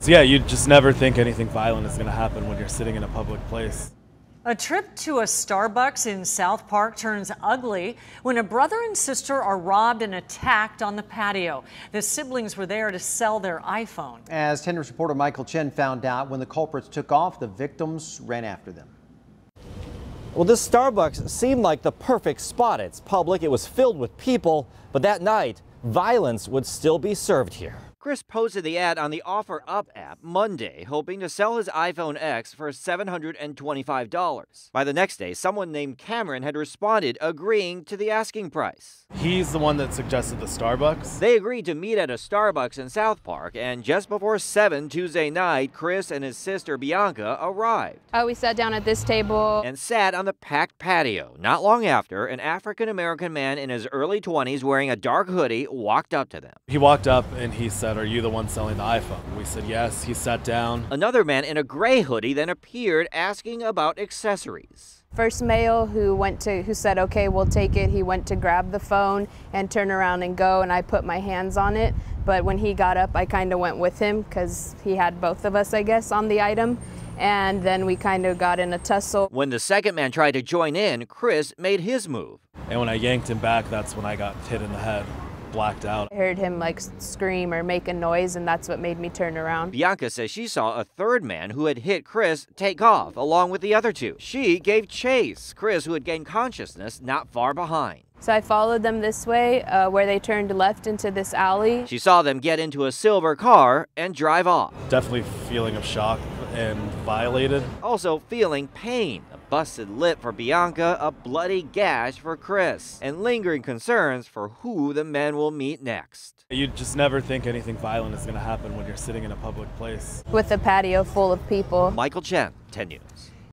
So yeah, you just never think anything violent is going to happen when you're sitting in a public place. A trip to a Starbucks in South Park turns ugly when a brother and sister are robbed and attacked on the patio. The siblings were there to sell their iPhone. As 10 News reporter Michael Chen found out, when the culprits took off, the victims ran after them. Well, this Starbucks seemed like the perfect spot. It's public, it was filled with people, but that night, violence would still be served here. Chris posted the ad on the OfferUp app Monday, hoping to sell his iPhone X for $725. By the next day, someone named Cameron had responded, agreeing to the asking price. He's the one that suggested the Starbucks. They agreed to meet at a Starbucks in South Park, and just before 7 Tuesday night, Chris and his sister Bianca arrived. We sat down at this table And sat on the packed patio. Not long after, an African-American man in his early 20s wearing a dark hoodie walked up to them. He walked up and he said, "Are you the one selling the iPhone?" We said yes. He sat down. Another man in a gray hoodie then appeared, asking about accessories. First male who said, okay, we'll take it. He went to grab the phone and turn around and go, and I put my hands on it. But when he got up, I kind of went with him because he had both of us, I guess, on the item. And then we kind of got in a tussle. When the second man tried to join in, Chris made his move. And when I yanked him back, that's when I got hit in the head, blacked out. I heard him like scream or make a noise, and that's what made me turn around. Bianca says she saw a third man who had hit Chris take off along with the other two. She gave chase, Chris, who had gained consciousness, not far behind. So I followed them this way, where they turned left into this alley. She saw them get into a silver car and drive off. Definitely feeling of shock and violated. Also feeling pain, a busted lip for Bianca, a bloody gash for Chris, and lingering concerns for who the men will meet next. You just never think anything violent is going to happen when you're sitting in a public place. With a patio full of people. Michael Chen, 10 News.